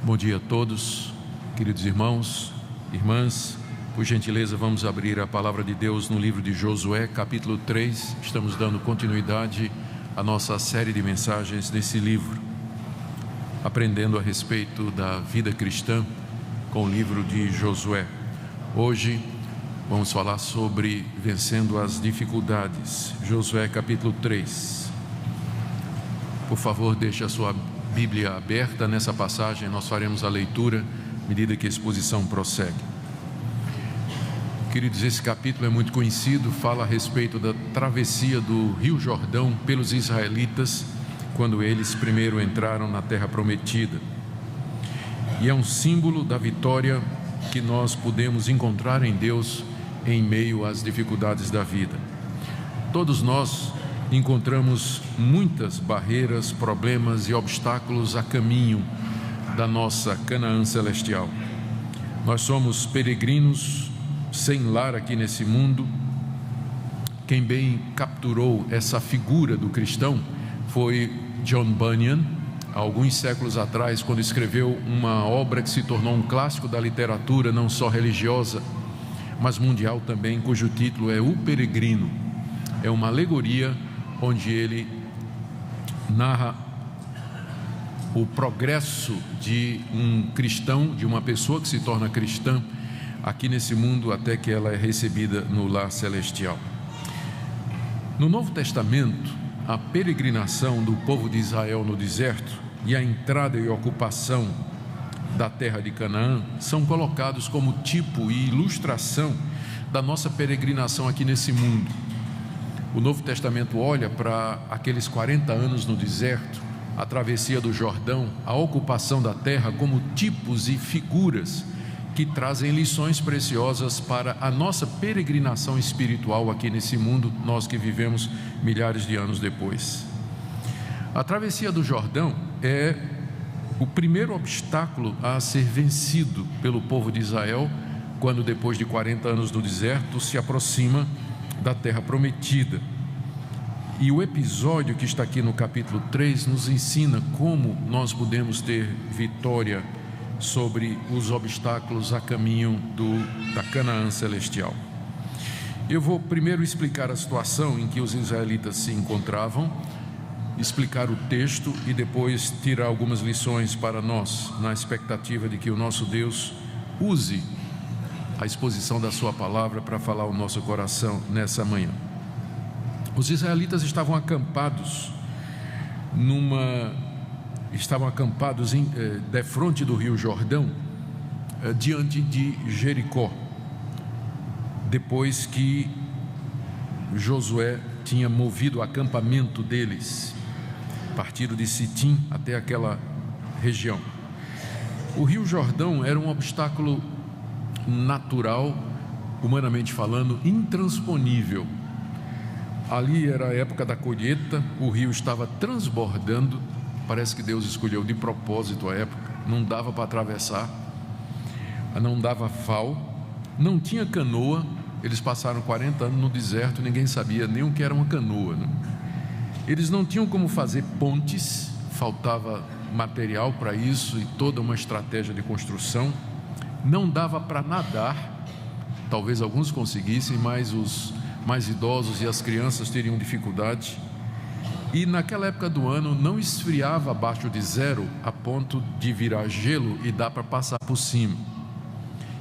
Bom dia a todos, queridos irmãos, irmãs. Por gentileza, vamos abrir a palavra de Deus no livro de Josué, capítulo 3. Estamos dando continuidade à nossa série de mensagens desse livro, aprendendo a respeito da vida cristã com o livro de Josué. Hoje vamos falar sobre vencendo as dificuldades. Josué, capítulo 3. Por favor, deixe a sua Bíblia aberta nessa passagem. Nós faremos a leitura à medida que a exposição prossegue. Queridos, esse capítulo é muito conhecido, fala a respeito da travessia do Rio Jordão pelos israelitas, quando eles primeiro entraram na terra prometida. E é um símbolo da vitória que nós podemos encontrar em Deus em meio às dificuldades da vida. Todos nós encontramos muitas barreiras, problemas e obstáculos a caminho da nossa Canaã celestial. Nós somos peregrinos sem lar aqui nesse mundo. Quem bem capturou essa figura do cristão foi John Bunyan, há alguns séculos atrás, quando escreveu uma obra que se tornou um clássico da literatura, não só religiosa, mas mundial também, cujo título é O Peregrino. É uma alegoria onde ele narra o progresso de um cristão, de uma pessoa que se torna cristã aqui nesse mundo até que ela é recebida no lar celestial. No Novo Testamento, a peregrinação do povo de Israel no deserto e a entrada e ocupação da terra de Canaã são colocados como tipo e ilustração da nossa peregrinação aqui nesse mundo. O Novo Testamento olha para aqueles 40 anos no deserto, a travessia do Jordão, a ocupação da terra como tipos e figuras que trazem lições preciosas para a nossa peregrinação espiritual aqui nesse mundo, nós que vivemos milhares de anos depois. A travessia do Jordão é o primeiro obstáculo a ser vencido pelo povo de Israel, quando depois de 40 anos do deserto se aproxima da terra prometida. E o episódio que está aqui no capítulo 3 nos ensina como nós podemos ter vitória sobre os obstáculos a caminho da Canaã celestial. Eu vou primeiro explicar a situação em que os israelitas se encontravam, explicar o texto e depois tirar algumas lições para nós, na expectativa de que o nosso Deus use a exposição da sua palavra para falar ao nosso coração nessa manhã. Os israelitas estavam acampados defronte do Rio Jordão, diante de Jericó, depois que Josué tinha movido o acampamento deles, partido de Sitim até aquela região. O Rio Jordão era um obstáculo natural, humanamente falando, intransponível. Ali era a época da colheita, o rio estava transbordando, parece que Deus escolheu de propósito a época, não dava para atravessar, não dava fal, não tinha canoa. Eles passaram 40 anos no deserto, ninguém sabia nem o que era uma canoa, né? Eles não tinham como fazer pontes, faltava material para isso e toda uma estratégia de construção. Não dava para nadar, talvez alguns conseguissem, mas os mais idosos e as crianças teriam dificuldade. E naquela época do ano não esfriava abaixo de zero a ponto de virar gelo e dar para passar por cima.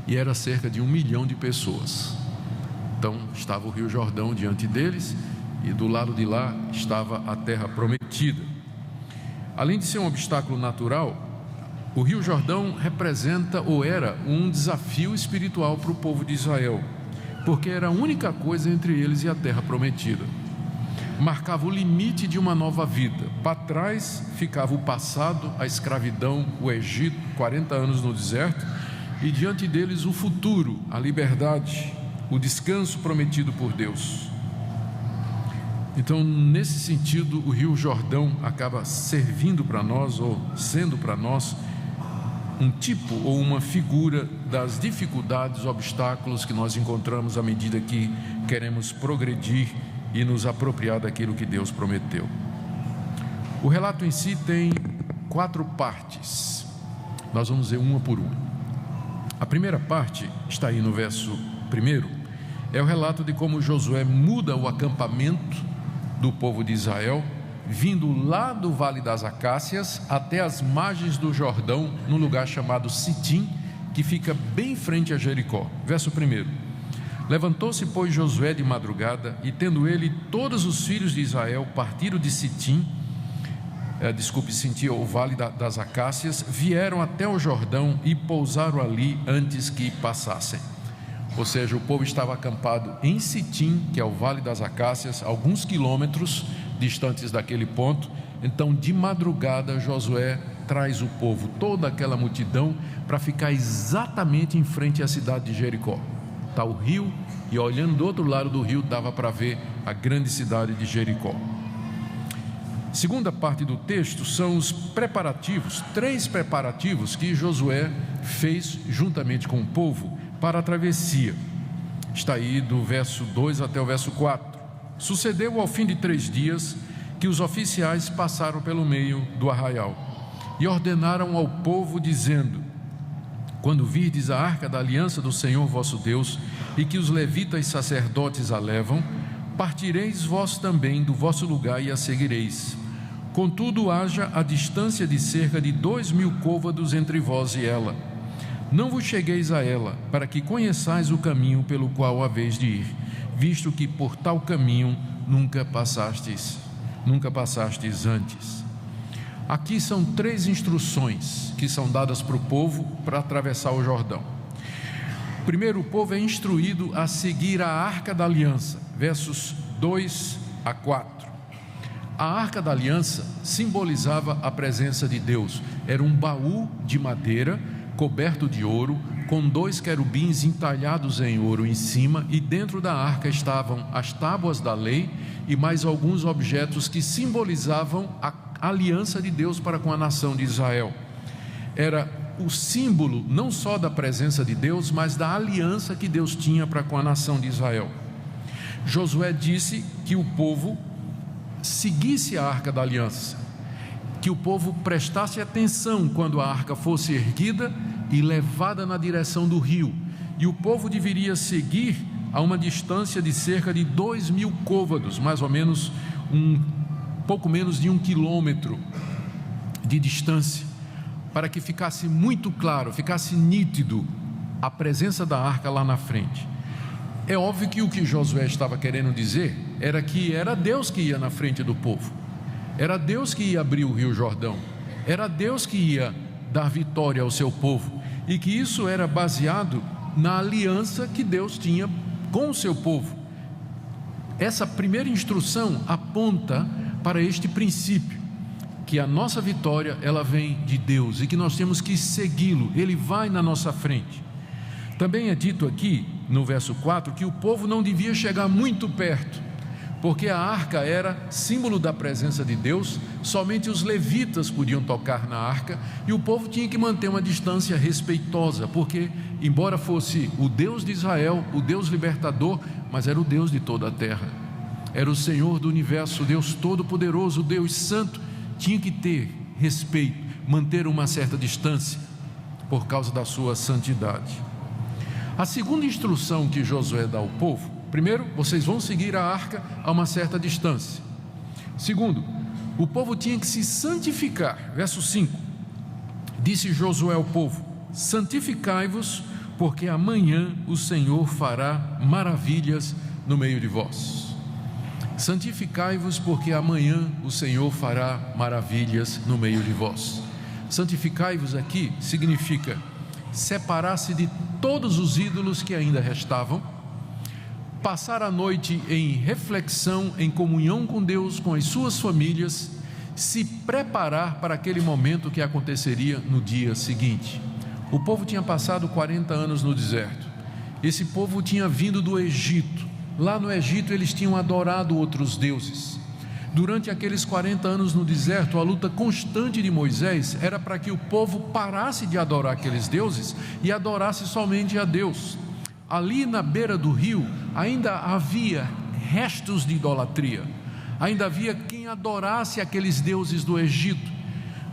E era cerca de 1 milhão de pessoas. Então estava o Rio Jordão diante deles e do lado de lá estava a terra prometida. Além de ser um obstáculo natural, o Rio Jordão representa ou era um desafio espiritual para o povo de Israel, porque era a única coisa entre eles e a terra prometida. Marcava o limite de uma nova vida. Para trás ficava o passado, a escravidão, o Egito, 40 anos no deserto, e diante deles o futuro, a liberdade, o descanso prometido por Deus. Então, nesse sentido, o Rio Jordão acaba servindo para nós, ou sendo para nós, um tipo ou uma figura das dificuldades, obstáculos que nós encontramos à medida que queremos progredir e nos apropriar daquilo que Deus prometeu. O relato em si tem 4 partes. Nós vamos ver uma por uma. A primeira parte está aí no verso 1, é o relato de como Josué muda o acampamento do povo de Israel, vindo lá do Vale das Acácias até as margens do Jordão, num lugar chamado Sitim, que fica bem frente a Jericó. Verso 1: levantou-se, pois, Josué de madrugada, e tendo ele todos os filhos de Israel partiram de Sitim, Sitim, o Vale das Acácias, vieram até o Jordão e pousaram ali antes que passassem. Ou seja, o povo estava acampado em Sitim, que é o Vale das Acácias, alguns quilômetros distantes daquele ponto. Então, de madrugada, Josué traz o povo, toda aquela multidão, para ficar exatamente em frente à cidade de Jericó. Está o rio, e olhando do outro lado do rio, dava para ver a grande cidade de Jericó. Segunda parte do texto são os preparativos, 3 preparativos que Josué fez juntamente com o povo para a travessia. Está aí do verso 2 até o verso 4. Sucedeu ao fim de 3 dias que os oficiais passaram pelo meio do arraial e ordenaram ao povo, dizendo: quando virdes a arca da aliança do Senhor vosso Deus, e que os levitas sacerdotes a levam, partireis vós também do vosso lugar e a seguireis. Contudo, haja a distância de cerca de 2.000 côvados entre vós e ela. Não vos chegueis a ela, para que conheçais o caminho pelo qual haveis de ir, visto que por tal caminho nunca passastes antes. Aqui são 3 instruções que são dadas para o povo para atravessar o Jordão. Primeiro, o povo é instruído a seguir a Arca da Aliança, versos 2 a 4. A Arca da Aliança simbolizava a presença de Deus. Era um baú de madeira coberto de ouro, com 2 querubins entalhados em ouro em cima, e dentro da arca estavam as tábuas da lei e mais alguns objetos que simbolizavam a aliança de Deus para com a nação de Israel. Era o símbolo não só da presença de Deus, mas da aliança que Deus tinha para com a nação de Israel. Josué disse que o povo seguisse a arca da aliança, que o povo prestasse atenção quando a arca fosse erguida e levada na direção do rio, e o povo deveria seguir a uma distância de cerca de 2.000 côvados, mais ou menos pouco menos de 1 quilômetro de distância, para que ficasse muito claro, ficasse nítido a presença da arca lá na frente. É óbvio que o que Josué estava querendo dizer era que era Deus que ia na frente do povo, era Deus que ia abrir o rio Jordão, era Deus que ia dar vitória ao seu povo, e que isso era baseado na aliança que Deus tinha com o seu povo. Essa primeira instrução aponta para este princípio, que a nossa vitória ela vem de Deus e que nós temos que segui-lo, ele vai na nossa frente. Também é dito aqui no verso 4 que o povo não devia chegar muito perto, porque a arca era símbolo da presença de Deus, somente os levitas podiam tocar na arca, e o povo tinha que manter uma distância respeitosa, porque embora fosse o Deus de Israel, o Deus libertador, mas era o Deus de toda a terra, era o Senhor do universo, o Deus todo-poderoso, o Deus santo, tinha que ter respeito, manter uma certa distância, por causa da sua santidade. A segunda instrução que Josué dá ao povo: primeiro, vocês vão seguir a arca a uma certa distância. Segundo, o povo tinha que se santificar. Verso 5, disse Josué ao povo: santificai-vos, porque amanhã o Senhor fará maravilhas no meio de vós. Santificai-vos, porque amanhã o Senhor fará maravilhas no meio de vós. Santificai-vos aqui significa separar-se de todos os ídolos que ainda restavam, passar a noite em reflexão, em comunhão com Deus, com as suas famílias, se preparar para aquele momento que aconteceria no dia seguinte. O povo tinha passado 40 anos no deserto. Esse povo tinha vindo do Egito. Lá no Egito eles tinham adorado outros deuses. Durante aqueles 40 anos no deserto, a luta constante de Moisés era para que o povo parasse de adorar aqueles deuses e adorasse somente a Deus. Ali na beira do rio ainda havia restos de idolatria, ainda havia quem adorasse aqueles deuses do Egito.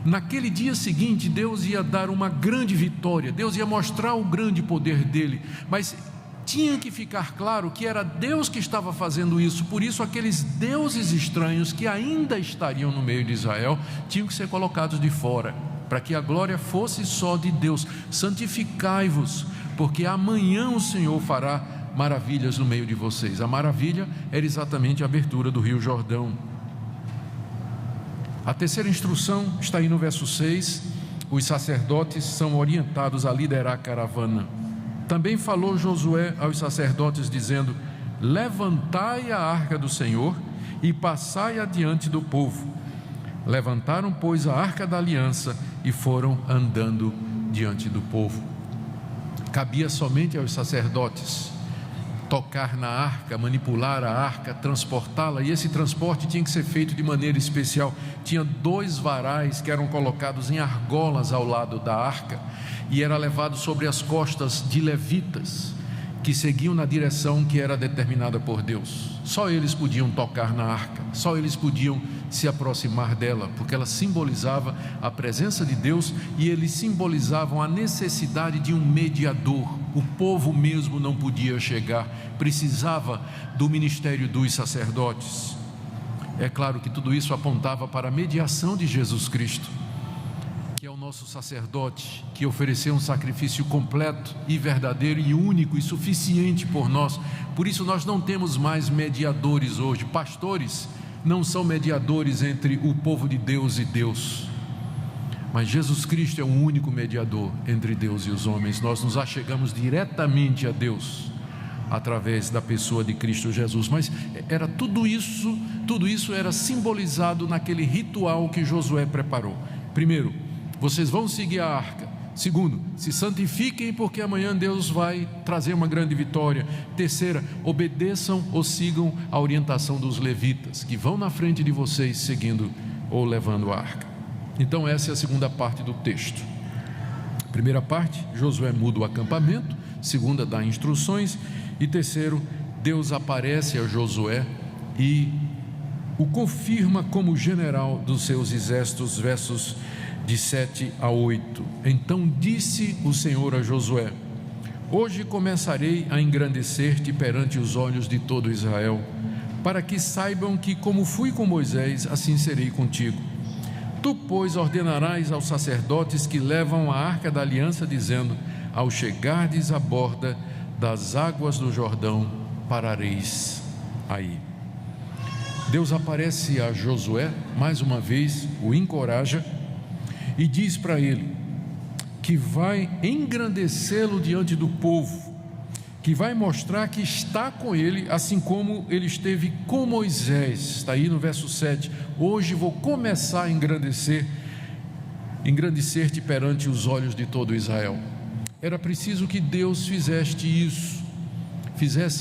Naquele dia seguinte, Deus ia dar uma grande vitória, Deus ia mostrar o grande poder dele, mas tinha que ficar claro que era Deus que estava fazendo isso. Por isso aqueles deuses estranhos que ainda estariam no meio de Israel tinham que ser colocados de fora, para que a glória fosse só de Deus. Santificai-vos, porque amanhã o Senhor fará maravilhas no meio de vocês. A maravilha era exatamente a abertura do rio Jordão. A terceira instrução está aí no verso 6, os sacerdotes são orientados a liderar a caravana. Também falou Josué aos sacerdotes dizendo: levantai a arca do Senhor e passai adiante do povo. Levantaram, pois, a arca da aliança e foram andando diante do povo. Cabia somente aos sacerdotes tocar na arca, manipular a arca, transportá-la, e esse transporte tinha que ser feito de maneira especial. Tinha 2 varais que eram colocados em argolas ao lado da arca, e era levado sobre as costas de levitas, que seguiam na direção que era determinada por Deus. Só eles podiam tocar na arca, só eles podiam se aproximar dela, porque ela simbolizava a presença de Deus, e eles simbolizavam a necessidade de um mediador. O povo mesmo não podia chegar, precisava do ministério dos sacerdotes. É claro que tudo isso apontava para a mediação de Jesus Cristo, que é o nosso sacerdote, que ofereceu um sacrifício completo e verdadeiro e único e suficiente por nós. Por isso nós não temos mais mediadores hoje. Pastores não são mediadores entre o povo de Deus e Deus, mas Jesus Cristo é o único mediador entre Deus e os homens. Nós nos achegamos diretamente a Deus através da pessoa de Cristo Jesus. Mas era tudo isso era simbolizado naquele ritual que Josué preparou. Primeiro, vocês vão seguir a arca. Segundo, se santifiquem, porque amanhã Deus vai trazer uma grande vitória. Terceira, obedeçam ou sigam a orientação dos levitas, que vão na frente de vocês seguindo ou levando a arca. Então essa é a segunda parte do texto. Primeira parte, Josué muda o acampamento. Segunda, dá instruções. E terceiro, Deus aparece a Josué e o confirma como general dos seus exércitos, versos de 7 a 8. Então disse o Senhor a Josué: hoje começarei a engrandecer-te perante os olhos de todo Israel, para que saibam que, como fui com Moisés, assim serei contigo. Tu, pois, ordenarás aos sacerdotes que levam a arca da aliança, dizendo: ao chegardes à borda das águas do Jordão, parareis aí. Deus aparece a Josué, mais uma vez o encoraja e diz para ele que vai engrandecê-lo diante do povo, que vai mostrar que está com ele, assim como ele esteve com Moisés. Está aí no verso 7, hoje vou começar a engrandecer-te perante os olhos de todo Israel. Era preciso que Deus fizesse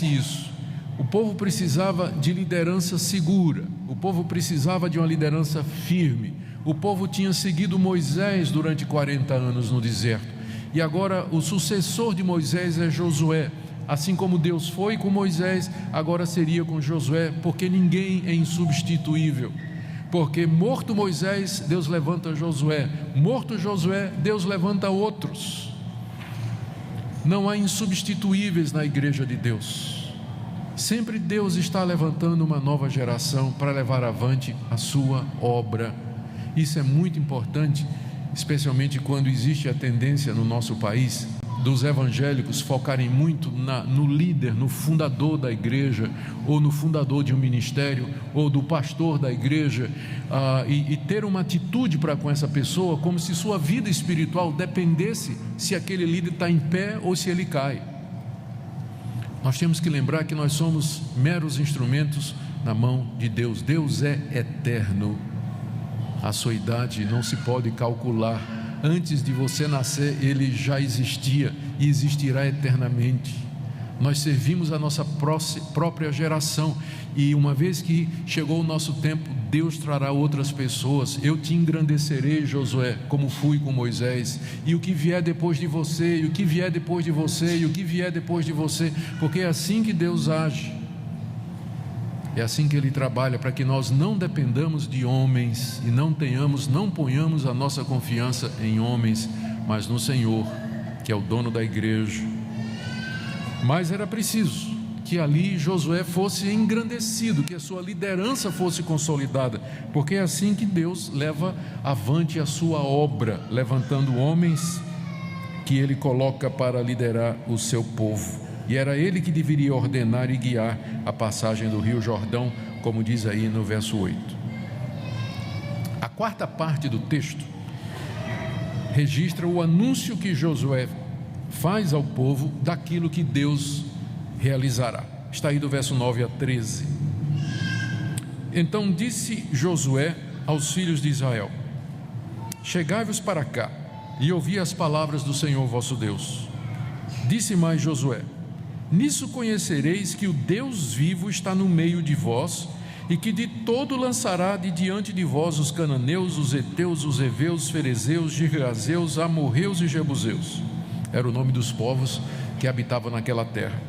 isso. O povo precisava de liderança segura, o povo precisava de uma liderança firme. O povo tinha seguido Moisés durante 40 anos no deserto, e agora o sucessor de Moisés é Josué. Assim como Deus foi com Moisés, agora seria com Josué, porque ninguém é insubstituível. Porque morto Moisés, Deus levanta Josué. Morto Josué, Deus levanta outros. Não há insubstituíveis na igreja de Deus. Sempre Deus está levantando uma nova geração para levar avante a sua obra. Isso é muito importante, especialmente quando existe a tendência no nosso país dos evangélicos focarem muito no líder, no fundador da igreja, ou no fundador de um ministério, ou do pastor da igreja, e ter uma atitude para com essa pessoa, como se sua vida espiritual dependesse se aquele líder está em pé ou se ele cai. Nós temos que lembrar que nós somos meros instrumentos na mão de Deus. Deus é eterno, a sua idade não se pode calcular. Antes de você nascer, Ele já existia e existirá eternamente. Nós servimos a nossa própria geração, e uma vez que chegou o nosso tempo, Deus trará outras pessoas. Eu te engrandecerei, Josué, como fui com Moisés, e o que vier depois de você, e o que vier depois de você, e o que vier depois de você, porque é assim que Deus age. É assim que Ele trabalha, para que nós não dependamos de homens e não ponhamos a nossa confiança em homens, mas no Senhor, que é o dono da igreja. Mas era preciso que ali Josué fosse engrandecido, que a sua liderança fosse consolidada, porque é assim que Deus leva avante a sua obra, levantando homens que Ele coloca para liderar o seu povo. E era Ele que deveria ordenar e guiar a passagem do Rio Jordão, como diz aí no verso 8. A quarta parte do texto registra o anúncio que Josué faz ao povo daquilo que Deus realizará. Está aí do verso 9 a 13. Então disse Josué aos filhos de Israel: chegai-vos para cá e ouvi as palavras do Senhor vosso Deus. Disse mais Josué: nisso conhecereis que o Deus vivo está no meio de vós, e que de todo lançará de diante de vós os cananeus, os heteus, os heveus, os ferezeus, girgazeus, amorreus e jebuseus. Era o nome dos povos que habitavam naquela terra.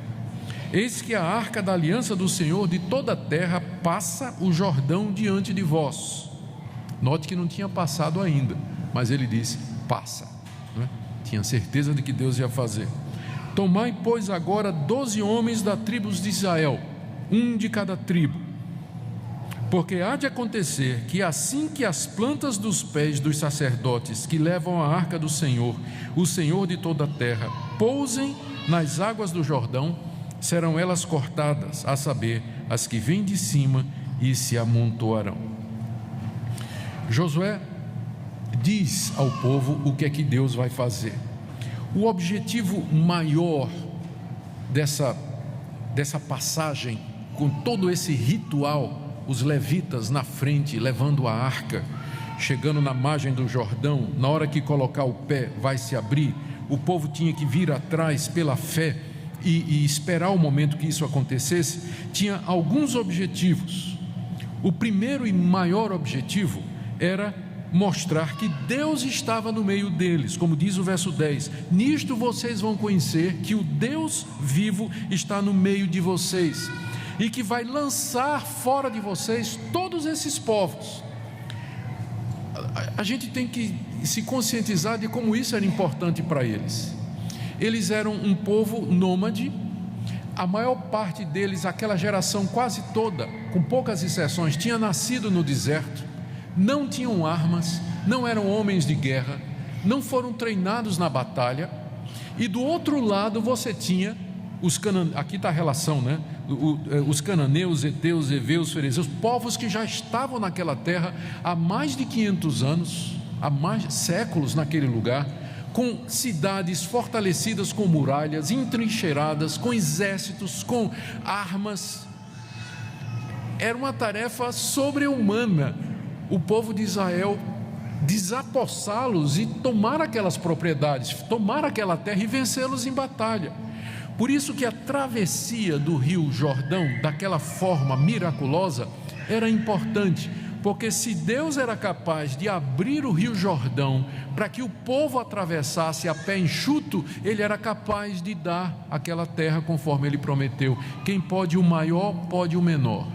Eis que a arca da aliança do Senhor de toda a terra passa o Jordão diante de vós. Note que não tinha passado ainda, mas ele disse: passa, né? Tinha certeza de que Deus ia fazer. Tomai, pois, agora 12 homens da tribo de Israel, um de cada tribo, porque há de acontecer que assim que as plantas dos pés dos sacerdotes que levam a arca do Senhor, o Senhor de toda a terra, pousem nas águas do Jordão, serão elas cortadas, a saber, as que vêm de cima, e se amontoarão. Josué diz ao povo o que é que Deus vai fazer. O objetivo maior dessa passagem, com todo esse ritual, os levitas na frente levando a arca, chegando na margem do Jordão, na hora que colocar o pé vai se abrir, o povo tinha que vir atrás pela fé e esperar o momento que isso acontecesse. Tinha alguns objetivos. O primeiro e maior objetivo era mostrar que Deus estava no meio deles, como diz o verso 10: nisto vocês vão conhecer que o Deus vivo está no meio de vocês, e que vai lançar fora de vocês todos esses povos. A gente tem que se conscientizar de como isso era importante para eles. Eles eram um povo nômade, a maior parte deles, aquela geração quase toda, com poucas exceções, tinha nascido no deserto, não tinham armas, não eram homens de guerra, não foram treinados na batalha. E do outro lado você tinha os cananeus, aqui está a relação, né? Os cananeus, heteus, heveus, ferezeus, povos que já estavam naquela terra há mais de 500 anos, há mais séculos naquele lugar, com cidades fortalecidas com muralhas, entrincheiradas, com exércitos, com armas. Era uma tarefa sobre-humana o povo de Israel desapossá-los e tomar aquelas propriedades, tomar aquela terra e vencê-los em batalha. Por isso que a travessia do rio Jordão, daquela forma miraculosa, era importante, porque se Deus era capaz de abrir o rio Jordão para que o povo atravessasse a pé enxuto, Ele era capaz de dar aquela terra conforme Ele prometeu. Quem pode o maior, pode o menor.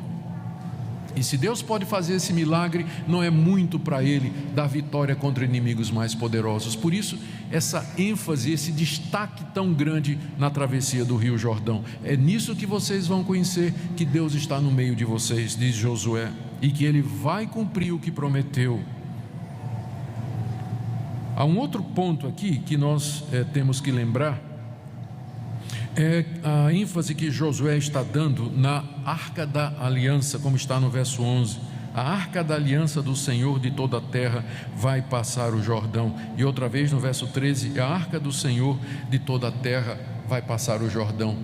E se Deus pode fazer esse milagre, não é muito para Ele dar vitória contra inimigos mais poderosos. Por isso, essa ênfase, esse destaque tão grande na travessia do rio Jordão. É nisso que vocês vão conhecer que Deus está no meio de vocês, diz Josué, e que Ele vai cumprir o que prometeu. Há um outro ponto aqui que nós temos que lembrar, é a ênfase que Josué está dando na arca da aliança, como está no verso 11. A arca da aliança do Senhor de toda a terra vai passar o Jordão. E outra vez no verso 13, a arca do Senhor de toda a terra vai passar o Jordão.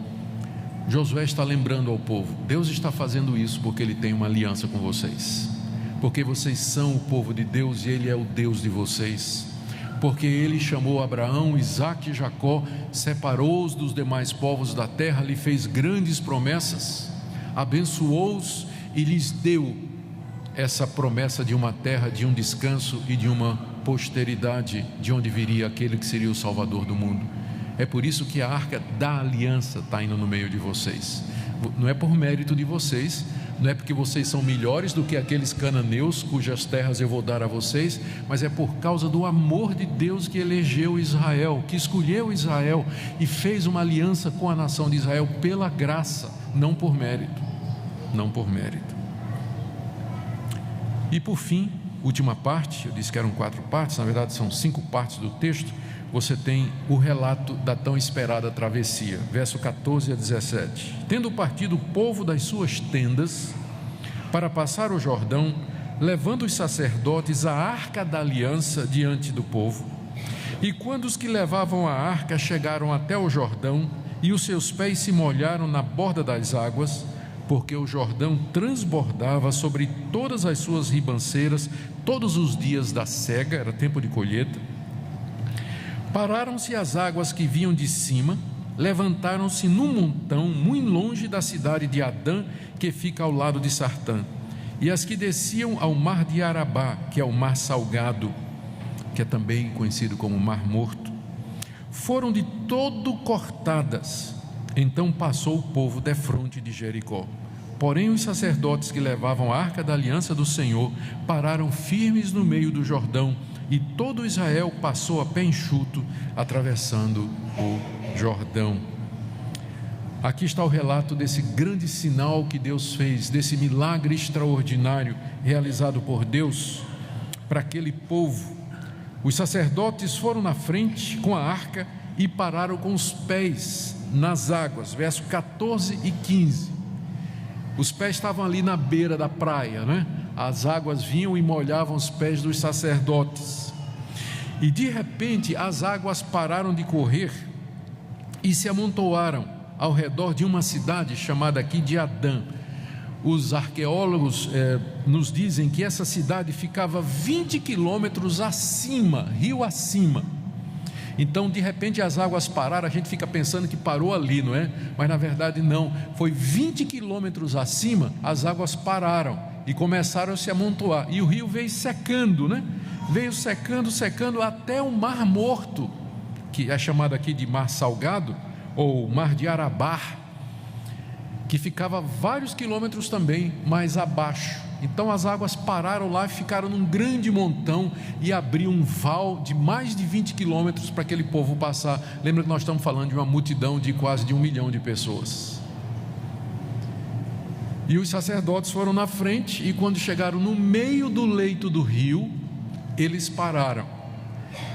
Josué está lembrando ao povo: Deus está fazendo isso porque Ele tem uma aliança com vocês, porque vocês são o povo de Deus e Ele é o Deus de vocês, porque Ele chamou Abraão, Isaque e Jacó, separou-os dos demais povos da terra, lhe fez grandes promessas, abençoou-os e lhes deu essa promessa de uma terra, de um descanso e de uma posteridade, de onde viria aquele que seria o Salvador do mundo. É por isso que a arca da aliança está indo no meio de vocês. Não é por mérito de vocês, não é porque vocês são melhores do que aqueles cananeus cujas terras eu vou dar a vocês, mas é por causa do amor de Deus que elegeu Israel, que escolheu Israel e fez uma aliança com a nação de Israel pela graça, não por mérito, não por mérito. E por fim, última parte, eu disse que eram 4 partes, na verdade são 5 partes do texto. Você tem o relato da tão esperada travessia, verso 14 a 17. Tendo partido o povo das suas tendas para passar o Jordão, levando os sacerdotes a arca da aliança diante do povo, e quando os que levavam a arca chegaram até o Jordão, e os seus pés se molharam na borda das águas, porque o Jordão transbordava sobre todas as suas ribanceiras todos os dias da cega, era tempo de colheita, pararam-se as águas que vinham de cima, levantaram-se num montão muito longe da cidade de Adã, que fica ao lado de Sartã, e as que desciam ao mar de Arabá, que é o mar salgado, que é também conhecido como mar morto, foram de todo cortadas. Então passou o povo defronte de Jericó. Porém os sacerdotes que levavam a arca da aliança do Senhor pararam firmes no meio do Jordão, e todo Israel passou a pé enxuto, atravessando o Jordão. Aqui está o relato desse grande sinal que Deus fez, desse milagre extraordinário realizado por Deus para aquele povo. Os sacerdotes foram na frente com a arca e pararam com os pés nas águas, verso 14 e 15. Os pés estavam ali na beira da praia, né? As águas vinham e molhavam os pés dos sacerdotes. E de repente as águas pararam de correr e se amontoaram ao redor de uma cidade chamada aqui de Adã. Os arqueólogos nos dizem que essa cidade ficava 20 quilômetros acima, rio acima. Então de repente as águas pararam, a gente fica pensando que parou ali, não é? Mas na verdade não, foi 20 quilômetros acima, as águas pararam e começaram a se amontoar, e o rio veio secando, né? Veio secando, secando até o mar morto, que é chamado aqui de mar salgado, ou mar de Arabá, que ficava vários quilômetros também mais abaixo. Então as águas pararam lá e ficaram num grande montão e abriu um val de mais de 20 quilômetros para aquele povo passar. Lembra que nós estamos falando de uma multidão de quase de 1 milhão de pessoas. E os sacerdotes foram na frente, e quando chegaram no meio do leito do rio, eles pararam.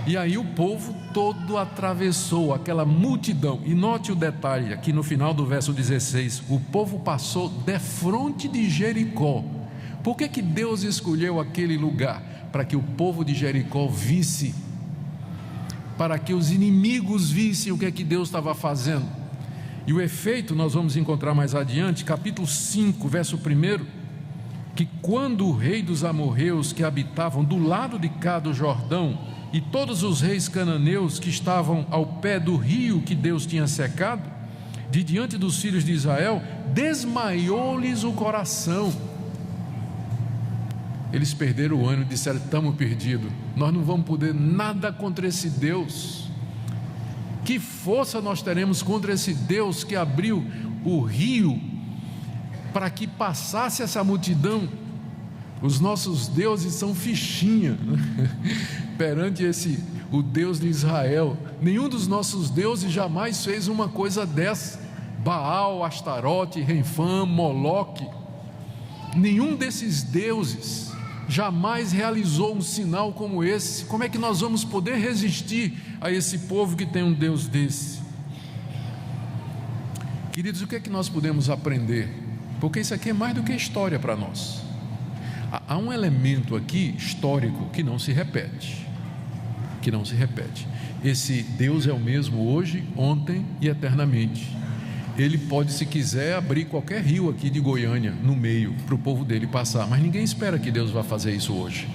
E aí o povo todo atravessou, aquela multidão. E note o detalhe aqui no final do verso 16: o povo passou defronte de Jericó. Por que Deus escolheu aquele lugar? Para que o povo de Jericó visse, para que os inimigos vissem o que Deus estava fazendo. E o efeito nós vamos encontrar mais adiante, capítulo 5, verso 1, que quando o rei dos amorreus que habitavam do lado de cá do Jordão, e todos os reis cananeus que estavam ao pé do rio que Deus tinha secado, de diante dos filhos de Israel, desmaiou-lhes o coração. Eles perderam o ânimo e disseram: estamos perdidos, nós não vamos poder nada contra esse Deus. Que força nós teremos contra esse Deus que abriu o rio para que passasse essa multidão? Os nossos deuses são fichinha, né? Perante o Deus de Israel. Nenhum dos nossos deuses jamais fez uma coisa dessa. Baal, Astarote, Renfã, Moloque, nenhum desses deuses jamais realizou um sinal como esse. Como é que nós vamos poder resistir a esse povo que tem um Deus desse? Queridos, o que é que nós podemos aprender? Porque isso aqui é mais do que história para nós. Há um elemento aqui histórico que não se repete. Esse Deus é o mesmo hoje, ontem e eternamente. Ele pode, se quiser, abrir qualquer rio aqui de Goiânia no meio para o povo dele passar, mas ninguém espera que Deus vá fazer isso hoje.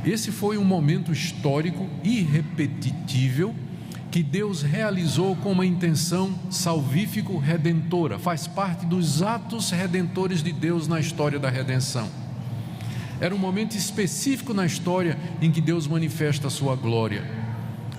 Esse foi um momento histórico irrepetível que Deus realizou com uma intenção salvífico-redentora. Faz parte dos atos redentores de Deus na história da redenção. Era um momento específico na história em que Deus manifesta a sua glória.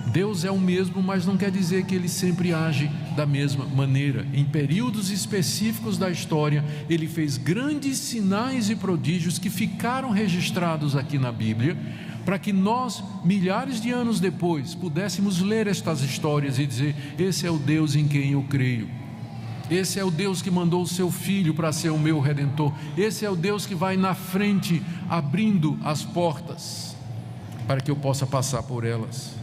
Deus é o mesmo, mas não quer dizer que Ele sempre age da mesma maneira. Em períodos específicos da história, Ele fez grandes sinais e prodígios que ficaram registrados aqui na Bíblia, para que nós, milhares de anos depois, pudéssemos ler estas histórias e dizer: esse é o Deus em quem eu creio. Esse é o Deus que mandou o seu Filho para ser o meu Redentor. Esse é o Deus que vai na frente, abrindo as portas, para que eu possa passar por elas.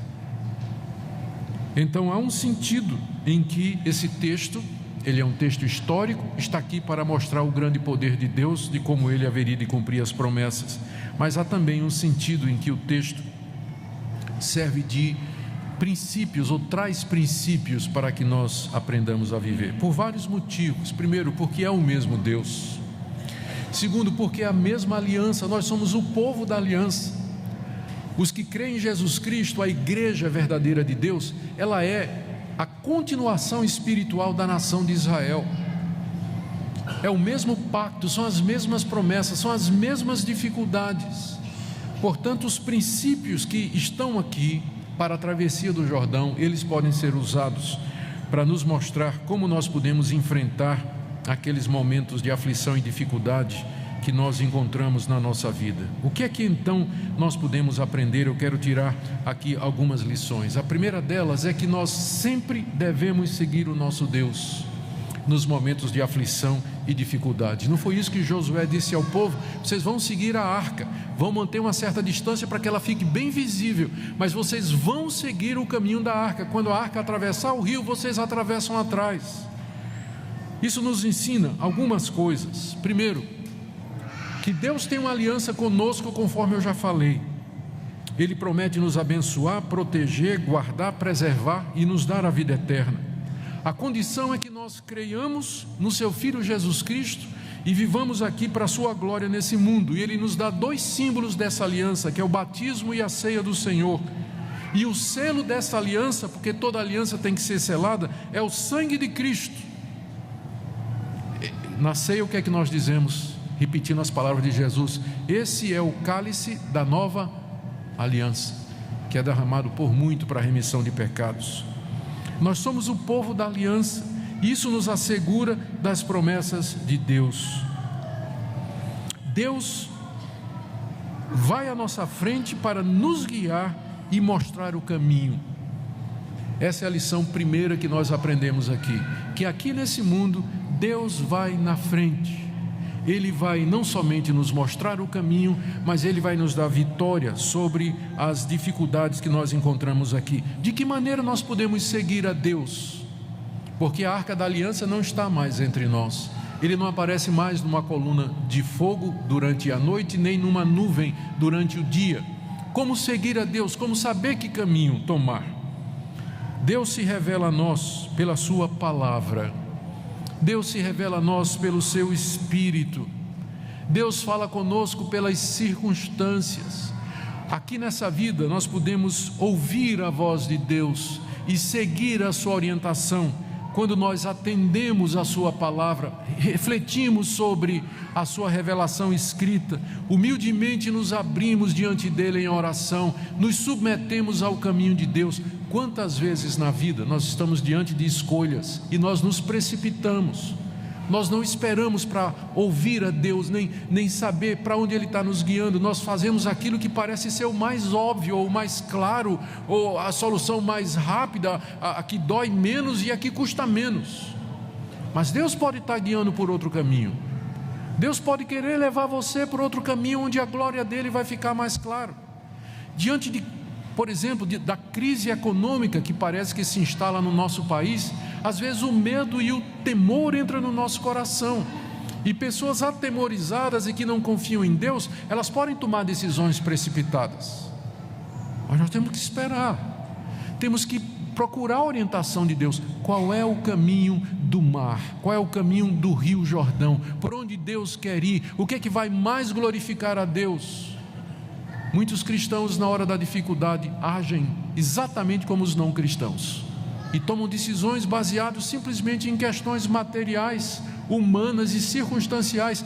Então há um sentido em que esse texto, ele é um texto histórico, está aqui para mostrar o grande poder de Deus, de como Ele haveria de cumprir as promessas. Mas há também um sentido em que o texto serve de princípios, ou traz princípios para que nós aprendamos a viver, por vários motivos. Primeiro, porque é o mesmo Deus. Segundo, porque é a mesma aliança. Nós somos o povo da aliança. Os que creem em Jesus Cristo, a igreja verdadeira de Deus, ela é a continuação espiritual da nação de Israel. É o mesmo pacto, são as mesmas promessas, são as mesmas dificuldades. Portanto, os princípios que estão aqui para a travessia do Jordão, eles podem ser usados para nos mostrar como nós podemos enfrentar aqueles momentos de aflição e dificuldade que nós encontramos na nossa vida. O que é que então nós podemos aprender? Eu quero tirar aqui algumas lições. A primeira delas é que nós sempre devemos seguir o nosso Deus nos momentos de aflição e dificuldade. Não foi isso que Josué disse ao povo? Vocês vão seguir a arca, vão manter uma certa distância para que ela fique bem visível, mas vocês vão seguir o caminho da arca. Quando a arca atravessar o rio, vocês atravessam atrás. Isso nos ensina algumas coisas. Primeiro, que Deus tem uma aliança conosco, conforme eu já falei. Ele promete nos abençoar, proteger, guardar, preservar e nos dar a vida eterna. A condição é que nós creiamos no seu Filho Jesus Cristo e vivamos aqui para a sua glória nesse mundo. E Ele nos dá dois símbolos dessa aliança, que é o batismo e a ceia do Senhor. E o selo dessa aliança, porque toda aliança tem que ser selada, é o sangue de Cristo. Na ceia, o que é que nós dizemos? Repetindo as palavras de Jesus: esse é o cálice da nova aliança, que é derramado por muito para a remissão de pecados. Nós somos o povo da aliança, e isso nos assegura das promessas de Deus. Deus vai à nossa frente para nos guiar e mostrar o caminho. Essa é a lição primeira que nós aprendemos aqui, que aqui nesse mundo Deus vai na frente. Ele vai não somente nos mostrar o caminho, mas Ele vai nos dar vitória sobre as dificuldades que nós encontramos aqui. De que maneira nós podemos seguir a Deus? Porque a arca da aliança não está mais entre nós. Ele não aparece mais numa coluna de fogo durante a noite, nem numa nuvem durante o dia. Como seguir a Deus? Como saber que caminho tomar? Deus se revela a nós pela sua palavra. Deus se revela a nós pelo seu Espírito. Deus fala conosco pelas circunstâncias. Aqui nessa vida nós podemos ouvir a voz de Deus e seguir a sua orientação quando nós atendemos a sua palavra, refletimos sobre a sua revelação escrita, humildemente nos abrimos diante dele em oração, nos submetemos ao caminho de Deus. Quantas vezes na vida nós estamos diante de escolhas e nós nos precipitamos, nós não esperamos para ouvir a Deus, nem saber para onde Ele está nos guiando. Nós fazemos aquilo que parece ser o mais óbvio, ou o mais claro, ou a solução mais rápida, a que dói menos e a que custa menos. Mas Deus pode estar guiando por outro caminho. Deus pode querer levar você por outro caminho, onde a glória dele vai ficar mais clara. Diante de, por exemplo, da crise econômica que parece que se instala no nosso país, às vezes o medo e o temor entram no nosso coração, e pessoas atemorizadas e que não confiam em Deus, elas podem tomar decisões precipitadas. Mas nós temos que esperar, temos que procurar a orientação de Deus. Qual é o caminho do mar? Qual é o caminho do rio Jordão? Por onde Deus quer ir? O que é que vai mais glorificar a Deus? Muitos cristãos, na hora da dificuldade, agem exatamente como os não cristãos e tomam decisões baseadas simplesmente em questões materiais, humanas e circunstanciais,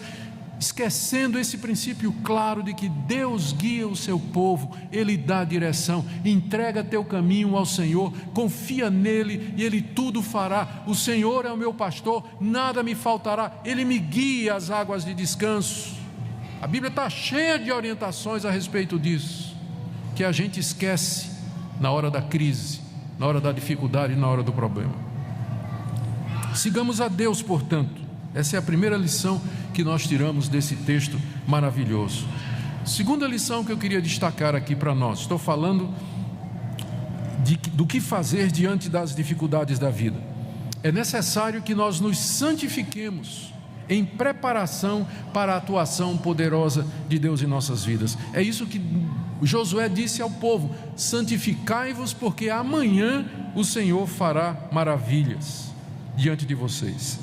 esquecendo esse princípio claro de que Deus guia o seu povo, Ele dá direção. Entrega teu caminho ao Senhor, confia nele e Ele tudo fará. O Senhor é o meu pastor, nada me faltará, Ele me guia às águas de descanso. A Bíblia está cheia de orientações a respeito disso, que a gente esquece na hora da crise, na hora da dificuldade e na hora do problema. Sigamos a Deus, portanto. Essa é a primeira lição que nós tiramos desse texto maravilhoso. Segunda lição que eu queria destacar aqui para nós. Estou falando do que fazer diante das dificuldades da vida. É necessário que nós nos santifiquemos em preparação para a atuação poderosa de Deus em nossas vidas. É isso que Josué disse ao povo: santificai-vos, porque amanhã o Senhor fará maravilhas diante de vocês.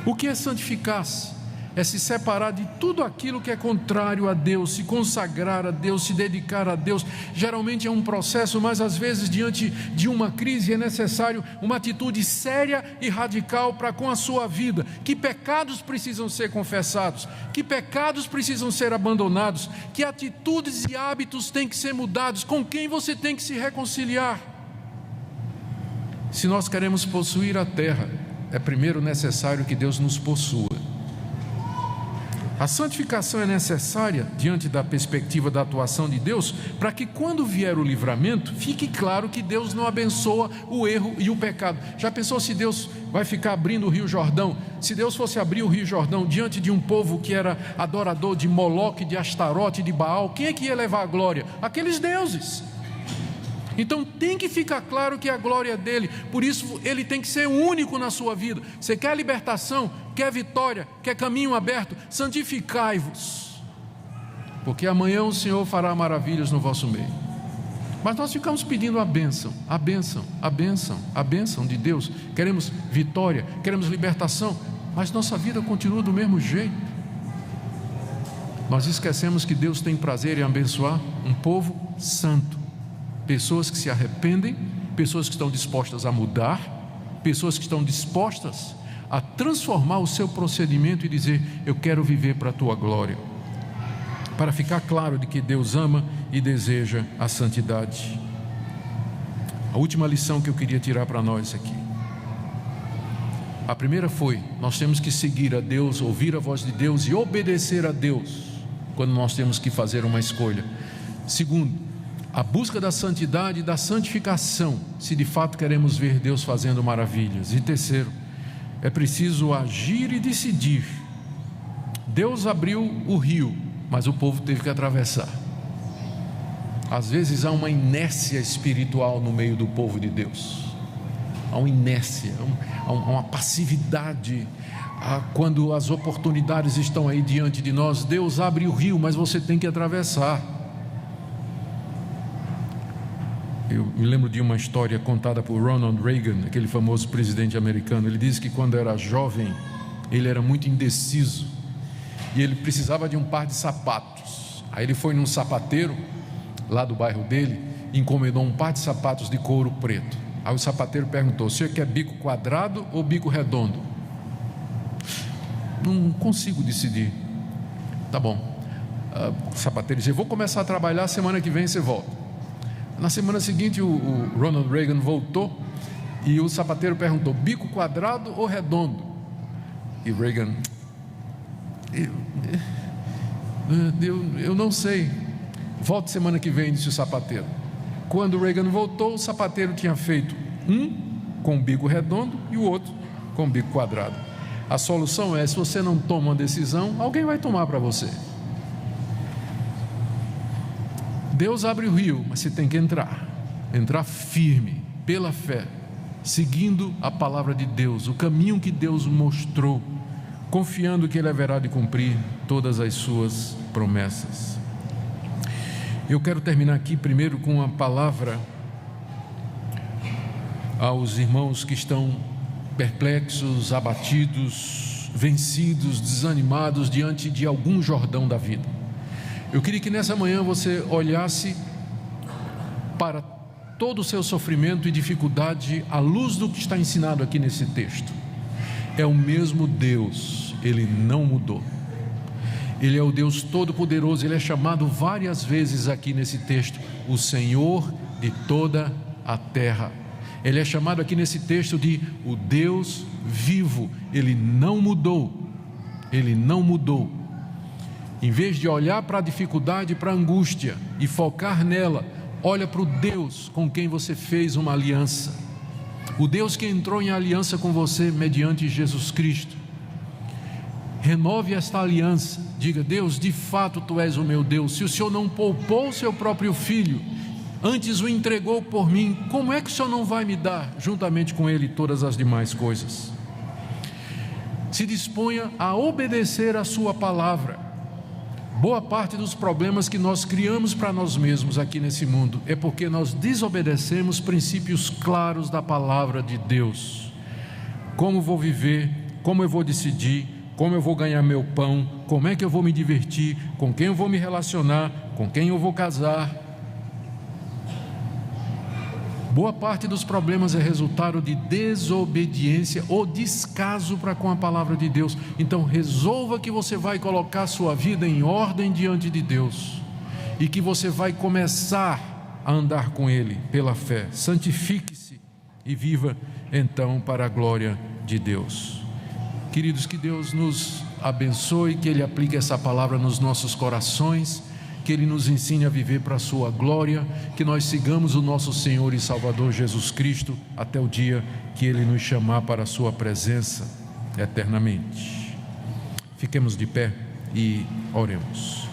O que é santificar-se? É se separar de tudo aquilo que é contrário a Deus, se consagrar a Deus, se dedicar a Deus. Geralmente é um processo, mas às vezes diante de uma crise é necessário uma atitude séria e radical para com a sua vida. Que pecados precisam ser confessados? Que pecados precisam ser abandonados? Que atitudes e hábitos têm que ser mudados? Com quem você tem que se reconciliar? Se nós queremos possuir a terra, é primeiro necessário que Deus nos possua. A santificação é necessária diante da perspectiva da atuação de Deus, para que quando vier o livramento, fique claro que Deus não abençoa o erro e o pecado. Já pensou se Deus vai ficar abrindo o Rio Jordão? Se Deus fosse abrir o Rio Jordão diante de um povo que era adorador de Moloque, de Astarote, de Baal, quem é que ia levar a glória? Aqueles deuses. Então tem que ficar claro que a glória é dele. Por isso ele tem que ser único na sua vida. Você quer libertação, quer vitória, quer caminho aberto? Santificai-vos, porque amanhã o Senhor fará maravilhas no vosso meio. Mas nós ficamos pedindo a bênção, a bênção, a bênção, a bênção de Deus. Queremos vitória, queremos libertação, mas nossa vida continua do mesmo jeito. Nós esquecemos que Deus tem prazer em abençoar um povo santo. Pessoas que se arrependem, pessoas que estão dispostas a mudar, pessoas que estão dispostas a transformar o seu procedimento e dizer: eu quero viver para a tua glória. Para ficar claro de que Deus ama e deseja a santidade. A última lição que eu queria tirar para nós aqui. A primeira foi: nós temos que seguir a Deus, ouvir a voz de Deus e obedecer a Deus quando nós temos que fazer uma escolha. Segundo, a busca da santidade e da santificação, se de fato queremos ver Deus fazendo maravilhas. E terceiro, é preciso agir e decidir. Deus abriu o rio, mas o povo teve que atravessar. Às vezes há uma inércia espiritual no meio do povo de Deus. Há uma inércia, há uma passividade. Quando as oportunidades estão aí diante de nós, Deus abre o rio, mas você tem que atravessar. Eu me lembro de uma história contada por Ronald Reagan, aquele famoso presidente americano. Ele disse que quando era jovem, ele era muito indeciso e ele precisava de um par de sapatos. Aí ele foi num sapateiro lá do bairro dele e encomendou um par de sapatos de couro preto. Aí o sapateiro perguntou: você quer bico quadrado ou bico redondo? Não consigo decidir. Tá bom. O sapateiro disse: eu vou começar a trabalhar, semana que vem você volta. Na semana seguinte o Ronald Reagan voltou e o sapateiro perguntou: bico quadrado ou redondo? E Reagan: eu não sei, volte semana que vem, disse o sapateiro. Quando Reagan voltou, o sapateiro tinha feito um com o bico redondo e o outro com o bico quadrado. A solução é: se você não toma uma decisão, alguém vai tomar para você. Deus abre o rio, mas você tem que entrar firme, pela fé, seguindo a palavra de Deus, o caminho que Deus mostrou, confiando que Ele haverá de cumprir todas as suas promessas. Eu quero terminar aqui primeiro com uma palavra aos irmãos que estão perplexos, abatidos, vencidos, desanimados diante de algum Jordão da vida. Eu queria que nessa manhã você olhasse para todo o seu sofrimento e dificuldade à luz do que está ensinado aqui nesse texto. É o mesmo Deus, Ele não mudou. Ele é o Deus Todo-Poderoso. Ele é chamado várias vezes aqui nesse texto, o Senhor de toda a terra. Ele é chamado aqui nesse texto de o Deus vivo. Ele não mudou. Ele não mudou. Em vez de olhar para a dificuldade, para a angústia e focar nela, olha para o Deus com quem você fez uma aliança. O Deus que entrou em aliança com você mediante Jesus Cristo. Renove esta aliança. Diga: Deus, de fato Tu és o meu Deus. Se o Senhor não poupou o Seu próprio Filho, antes o entregou por mim, como é que o Senhor não vai me dar juntamente com Ele todas as demais coisas? Se disponha a obedecer a Sua palavra. Boa parte dos problemas que nós criamos para nós mesmos aqui nesse mundo é porque nós desobedecemos princípios claros da palavra de Deus. Como vou viver, como eu vou decidir, como eu vou ganhar meu pão, como é que eu vou me divertir, com quem eu vou me relacionar, com quem eu vou casar. Boa parte dos problemas é resultado de desobediência ou descaso para com a palavra de Deus. Então resolva que você vai colocar a sua vida em ordem diante de Deus e que você vai começar a andar com Ele pela fé. Santifique-se e viva então para a glória de Deus. Queridos, que Deus nos abençoe, que Ele aplique essa palavra nos nossos corações, que Ele nos ensine a viver para a sua glória, que nós sigamos o nosso Senhor e Salvador Jesus Cristo até o dia que Ele nos chamar para a sua presença eternamente. Fiquemos de pé e oremos.